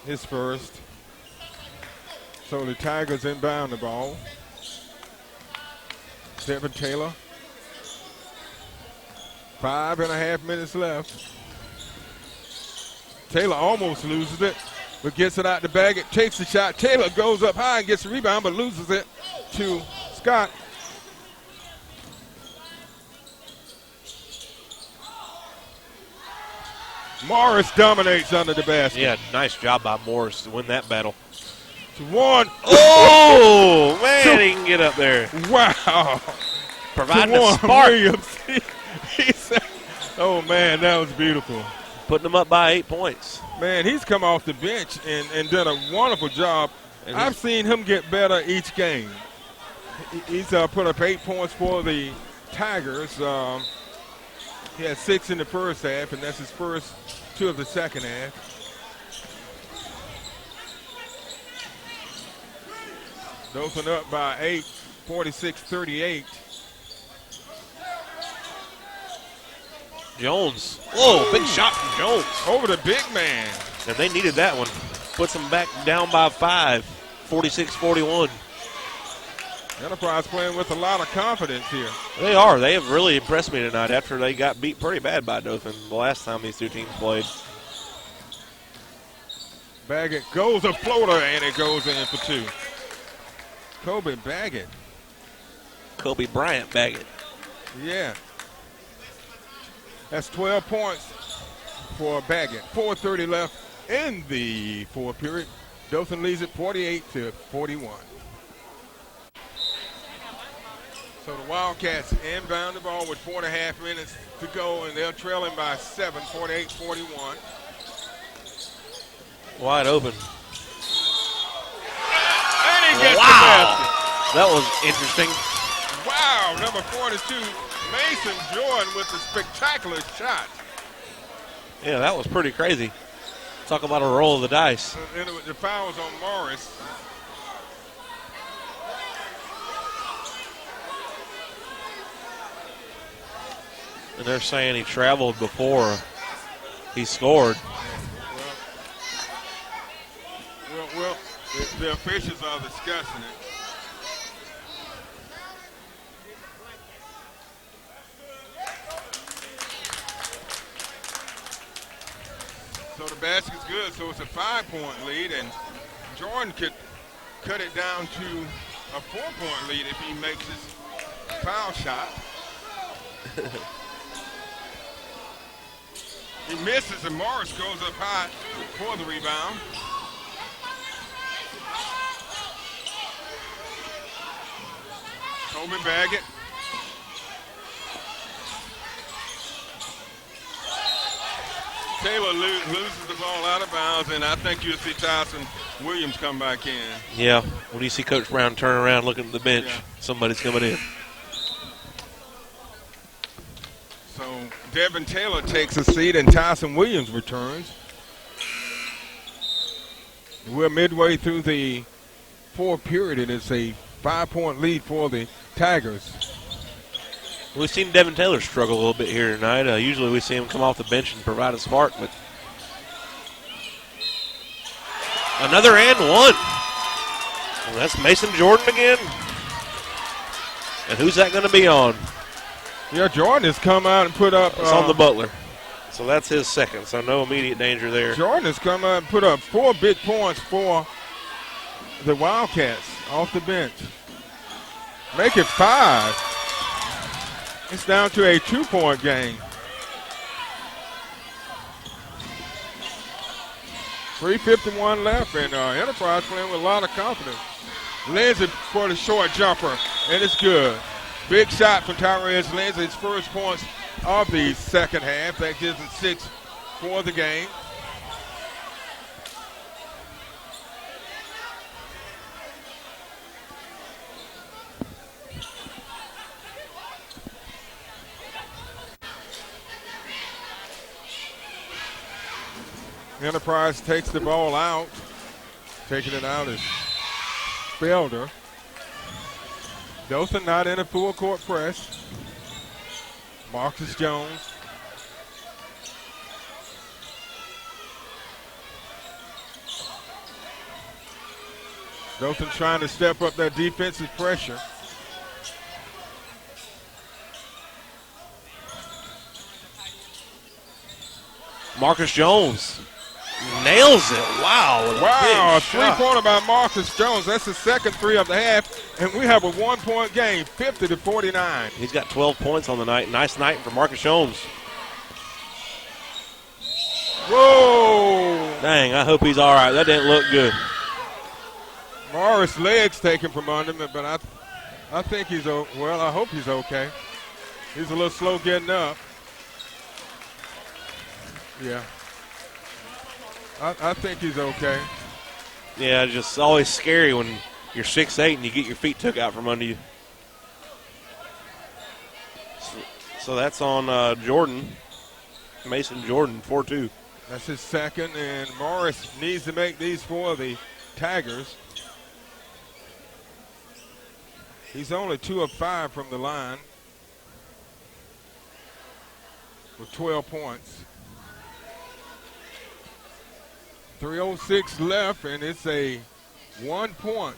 his first. So the Tigers inbound the ball. Devin Taylor. 5.5 minutes left. Taylor almost loses it, but gets it out the bag. It takes the shot. Taylor goes up high and gets the rebound, but loses it to Scott. Morris dominates under the basket. Yeah, nice job by Morris to win that battle. To one. Oh, man, he can get up there. Wow. Providing a spark. Williams. He said, oh, man, that was beautiful. Putting them up by 8 points. Man, he's come off the bench and done a wonderful job. And I've seen him get better each game. He's put up 8 points for the Tigers. He had 6 in the first half, and that's his first 2 of the second half. Dothan up by 8, 46-38. Jones. Whoa, big shot from Jones. Over the big man. And they needed that one. puts them back down by 5, 46-41. Enterprise playing with a lot of confidence here. They are. They have really impressed me tonight after they got beat pretty bad by Dothan the last time these two teams played. Baggett goes a floater, and it goes in for 2. Kobe Baggett. Kobe Bryant Baggett. Yeah. That's 12 points for Baggett. 4:30 left in the fourth period. Dothan leads it 48-41. So the Wildcats inbound the ball with 4.5 minutes to go, and they're trailing by 7, 48-41. Wide open. And he gets the basket. That was interesting. Wow, number 42, Mason Jordan with a spectacular shot. Yeah, that was pretty crazy. Talk about a roll of the dice. And the foul was on Morris. And they're saying he traveled before he scored. Well, the officials are discussing it. So the basket's good, so it's a 5-point lead, and Jordan could cut it down to a 4-point lead if he makes his foul shot. He misses, and Morris goes up high for the rebound. Kobe Baggett. Taylor loses the ball out of bounds, and I think you'll see Tyson Williams come back in. Yeah, when you see Coach Brown turn around looking at the bench, somebody's coming in. So Devin Taylor takes a seat, and Tyson Williams returns. We're midway through the fourth period, and it's a 5-point lead for the Tigers. We've seen Devin Taylor struggle a little bit here tonight. Usually we see him come off the bench and provide a spark, but another and one. Well, that's Mason Jordan again. And who's that going to be on? Yeah, Jordan has come out and put up. It's on the Butler. So that's his second, so no immediate danger there. Jordan has come out and put up 4 big points for the Wildcats off the bench. Make it 5. It's down to a 2-point game. 3:51 left, and Enterprise playing with a lot of confidence. Lindsay for the short jumper, and it's good. Big shot from Tyrese Lindsay, his first points of the second half. That gives him 6 for the game. Enterprise takes the ball out. Taking it out is Felder. Dothan not in a full court press. Marcus Jones. Dothan trying to step up that defensive pressure. Marcus Jones nails it. Wow. Wow, a big shot. three-pointer by Marcus Jones. That's the second 3 of the half, and we have a 1-point game, 50-49. He's got 12 points on the night. Nice night for Marcus Jones. Whoa! Dang, I hope he's all right. That didn't look good. Morris' legs taken from under him, but I think he's, well, I hope he's okay. He's a little slow getting up. Yeah. I think he's okay. Yeah, just always scary when you're 6'8" and you get your feet took out from under you. So that's on Jordan, Mason Jordan, 4-2. That's his second, and Morris needs to make these for the Tigers. He's only 2 of 5 from the line with 12 points. 3:06 left, and it's a 1-point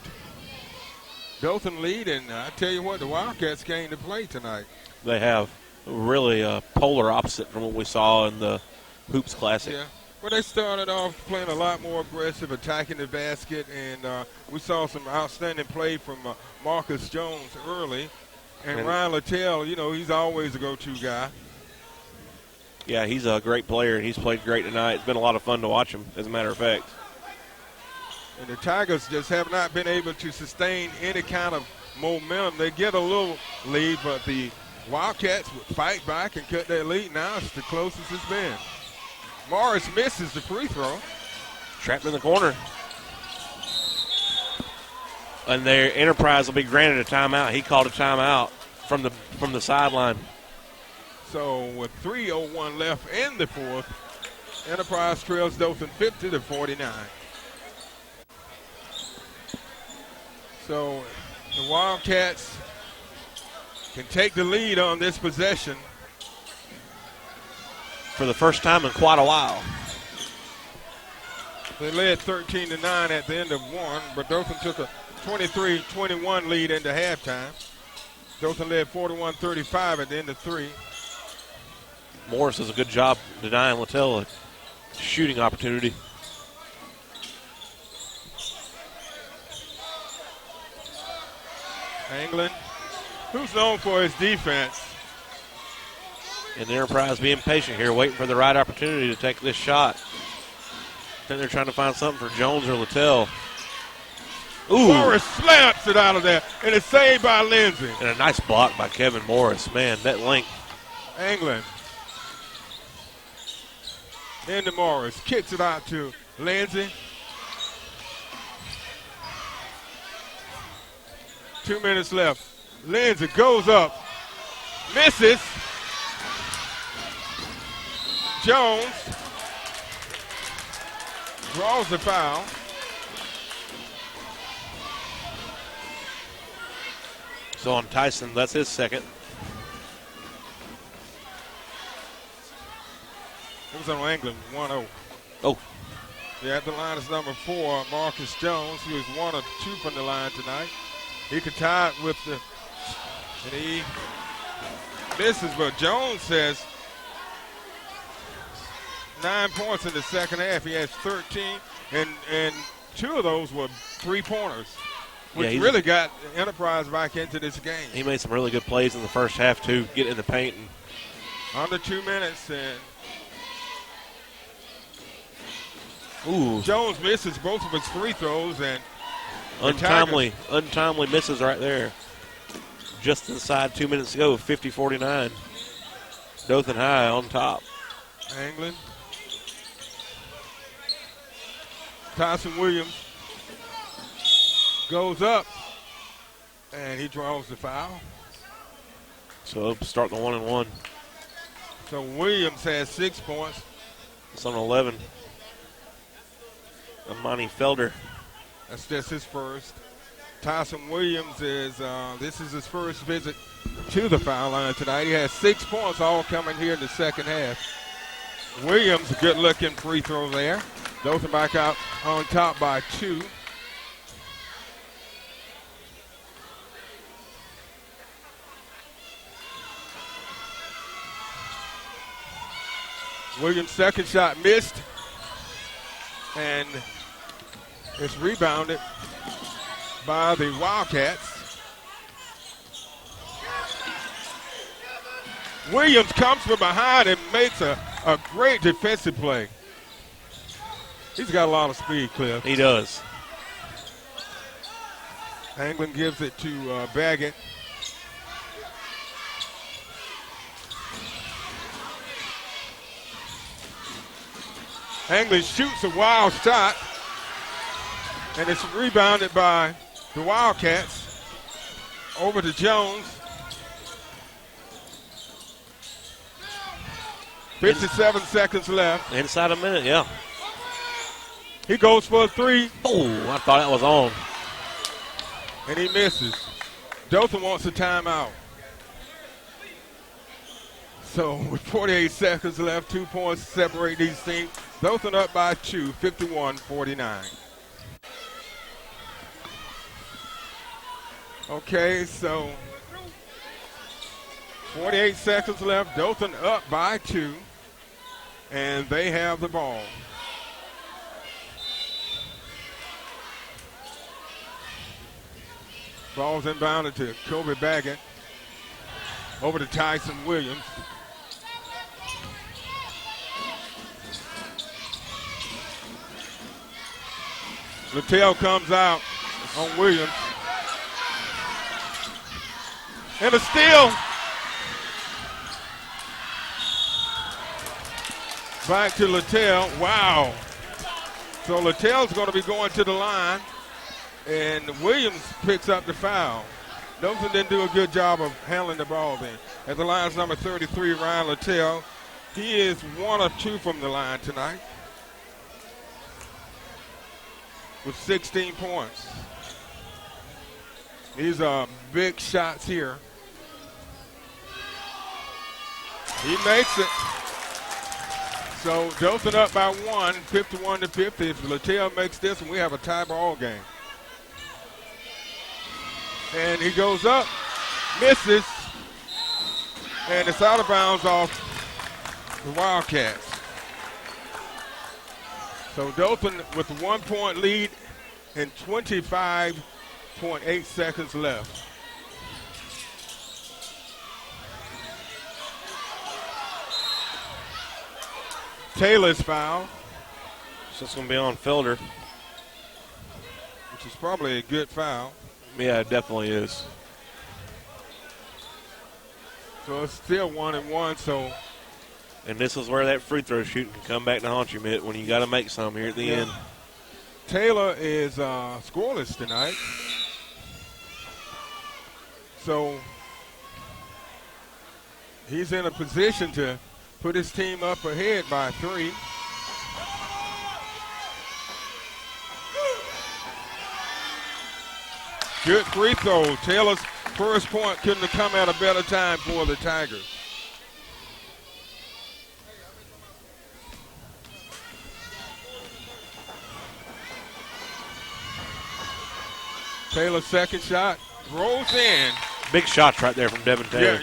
Dothan lead. And I tell you what, the Wildcats came to play tonight. They have really polar opposite from what we saw in the Hoops Classic. Yeah. Well, they started off playing a lot more aggressive, attacking the basket, and we saw some outstanding play from Marcus Jones early. And Ryan Littell, you know, he's always a go-to guy. Yeah, he's a great player, and he's played great tonight. It's been a lot of fun to watch him, as a matter of fact. And the Tigers just have not been able to sustain any kind of momentum. They get a little lead, but the Wildcats would fight back and cut their lead. Now it's the closest it's been. Morris misses the free throw. Trapped in the corner. And their Enterprise will be granted a timeout. He called a timeout from the sideline. So with 3:01 left in the fourth, Enterprise trails Dothan 50-49. So the Wildcats can take the lead on this possession for the first time in quite a while. They led 13-9 at the end of one, but Dothan took a 23-21 lead into halftime. Dothan led 41-35 at the end of three. Morris does a good job denying Littell a shooting opportunity. Anglin, who's known for his defense. And the Enterprise being patient here, waiting for the right opportunity to take this shot. I think they're trying to find something for Jones or Littell. Ooh. Morris slaps it out of there, and it's saved by Lindsey. And a nice block by Kevin Morris. Man, that length. Anglin. Into Morris. Kicks it out to Lindsey. 2 minutes left. Lindsey goes up. Misses. Jones draws the foul. So on Tyson, that's his second. It was on Anglin, 1-0. Oh. Yeah, at the line is number 4, Marcus Jones. He was 1 of 2 from the line tonight. He could tie it with the, and he misses, but Jones says 9 points in the second half. He has 13, and 2 of those were three-pointers, which really got Enterprise back into this game. He made some really good plays in the first half, too, getting in the paint. And under 2 minutes, and ooh. Jones misses both of his free throws, and untimely misses right there. Just inside 2 minutes ago, 50-49. Dothan High on top. Anglin. Tyson Williams goes up, and he draws the foul. So start the 1-and-1. So Williams has 6 points. It's on 11. Amani Felder. That's just his first. Tyson Williams is, this is his first visit to the foul line tonight. He has 6 points, all coming here in the second half. Williams, a good-looking free throw there. Dothan back out on top by 2. Williams' second shot missed, and it's rebounded by the Wildcats. Williams comes from behind and makes a great defensive play. He's got a lot of speed, Cliff. He does. Anglin gives it to Baggett. Anglin shoots a wild shot, and it's rebounded by the Wildcats. Over to Jones. 57 seconds left. Inside a minute, yeah. He goes for a 3. Oh, I thought that was on. And he misses. Dothan wants a timeout. So with 48 seconds left, 2 points separate these teams. Dothan up by 2, 51-49. Okay, so 48 seconds left. Dothan up by 2, and they have the ball. Ball's inbounded to Kobe Baggett. Over to Tyson Williams. Littell comes out on Williams. And a steal. Back to Littell. Wow. So Littell's going to be going to the line. And Williams picks up the foul. Dothan didn't do a good job of handling the ball then. At the line's number 33, Ryan Littell. He is 1 of 2 from the line tonight with 16 points. These are big shots here. He makes it. So Dothan up by 1, 51-50. If Littell makes this, and we have a tie ball game. And he goes up, misses, and it's out of bounds off the Wildcats. So Dothan with a 1-point lead and 25.8 seconds left. Taylor's foul. So it's going to be on Felder. Which is probably a good foul. Yeah, it definitely is. So it's still 1-1, so. And this is where that free throw shooting can come back to haunt you, Mitt, when you got to make some here at the end. Taylor is scoreless tonight. So he's in a position to put his team up ahead by 3. Good free throw. Taylor's first point couldn't have come at a better time for the Tigers. Taylor's second shot rolls in. Big shots right there from Devin Taylor.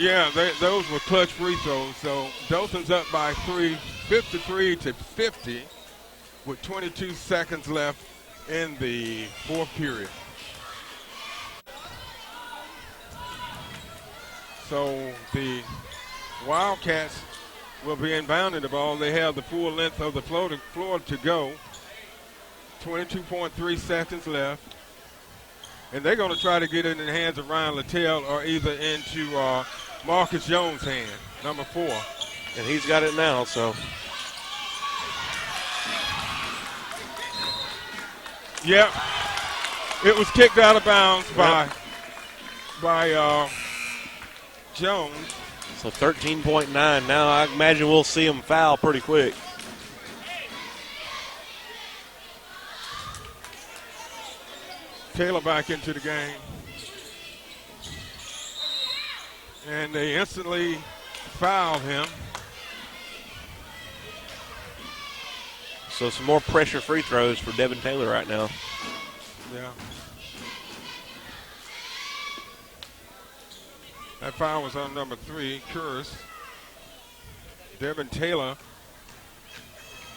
Those were clutch free throws. So Dothan's up by 3, 53-50, with 22 seconds left in the fourth period. So the Wildcats will be inbounding the ball. They have the full length of the floor to go. 22.3 seconds left. And they're going to try to get it in the hands of Ryan Littell or either into Marcus Jones' hand, number 4. And he's got it now, so. Yep. It was kicked out of bounds by Jones. So 13.9. Now I imagine we'll see him foul pretty quick. Taylor back into the game. And they instantly fouled him. So some more pressure free throws for Devin Taylor right now. Yeah. That foul was on number 3, Curtis. Devin Taylor,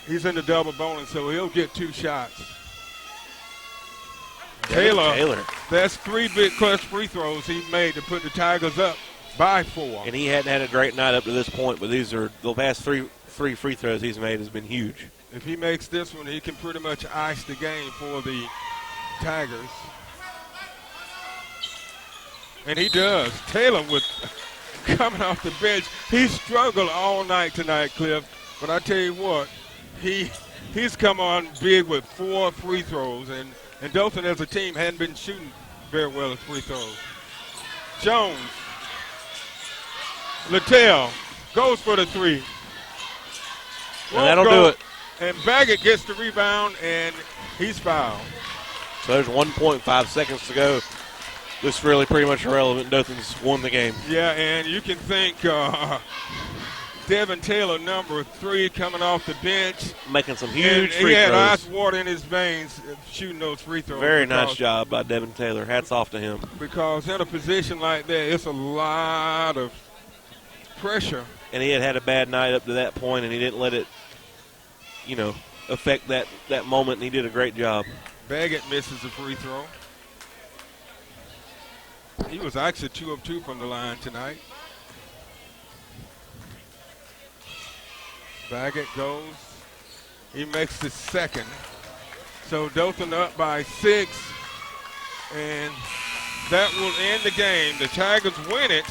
he's in the double bonus, so he'll get 2 shots. Taylor, that's 3 big clutch free throws he made to put the Tigers up by 4. And he hadn't had a great night up to this point, but these are the past three free throws he's made has been huge. If he makes this one, he can pretty much ice the game for the Tigers. And he does. Taylor coming off the bench. He struggled all night tonight, Cliff. But I tell you what, he's come on big with 4 free throws. And Dothan as a team hadn't been shooting very well at free throws. Jones. Littell goes for the 3. And that'll do it. And Baggett gets the rebound, and he's fouled. So there's 1.5 seconds to go. This is really pretty much irrelevant. Dothan's won the game. Yeah, and you can thank Devin Taylor, number 3, coming off the bench. Making some huge free He had throws. ice water in his veins shooting those free throws. Very nice job by Devin Taylor. Hats off to him. Because in a position like that, it's a lot of pressure. And he had a bad night up to that point, and he didn't let it, affect that moment, and he did a great job. Baggett misses a free throw. He was actually 2 of 2 from the line tonight. Baggett goes. He makes the second. So Dothan up by 6. And that will end the game. The Tigers win it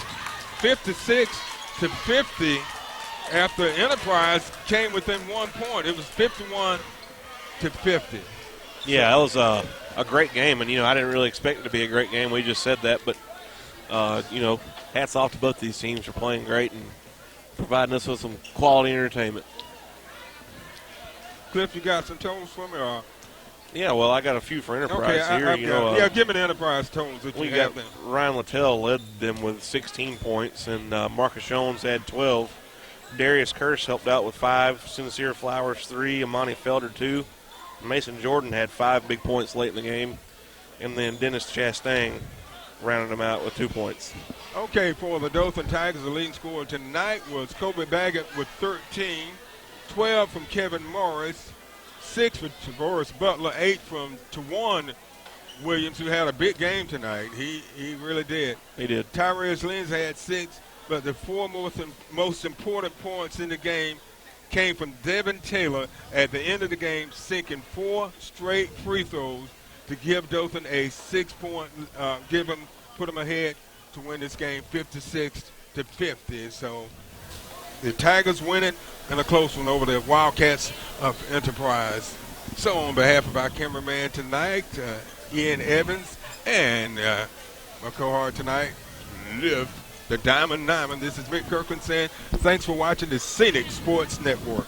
56-50 after Enterprise came within 1 point. It was 51-50. Yeah, that was a great game. And, I didn't really expect it to be a great game. We just said that. But, hats off to both these teams for playing great and providing us with some quality entertainment. Cliff, you got some totals for me? Or? Yeah, well, I got a few for Enterprise here. Give me the Enterprise totals if you have them. Ryan Littell led them with 16 points, and Marcus Jones had 12. Darius Kearse helped out with 5. Sincere Flowers 3. Amani Felder 2. Mason Jordan had 5 big points late in the game, and then Dennis Chastain rounded them out with 2 points. Okay, for the Dothan Tigers, the leading scorer tonight was Kobe Baggett with 13, 12 from Kevin Morris, 6 for Tavares Butler, 8 from Tawan Williams, who had a big game tonight. He really did. He did. Tyrese Lindsay had 6, but the 4 most important points in the game came from Devin Taylor at the end of the game, sinking 4 straight free throws to give Dothan a 6-point, put them ahead to win this game 56-50. So the Tigers win it in a close one over the Wildcats of Enterprise. So on behalf of our cameraman tonight, Ian Evans, and my cohort tonight, Liv, the Diamond Diamond, this is Mick Kirkland saying thanks for watching the Scenic Sports Network.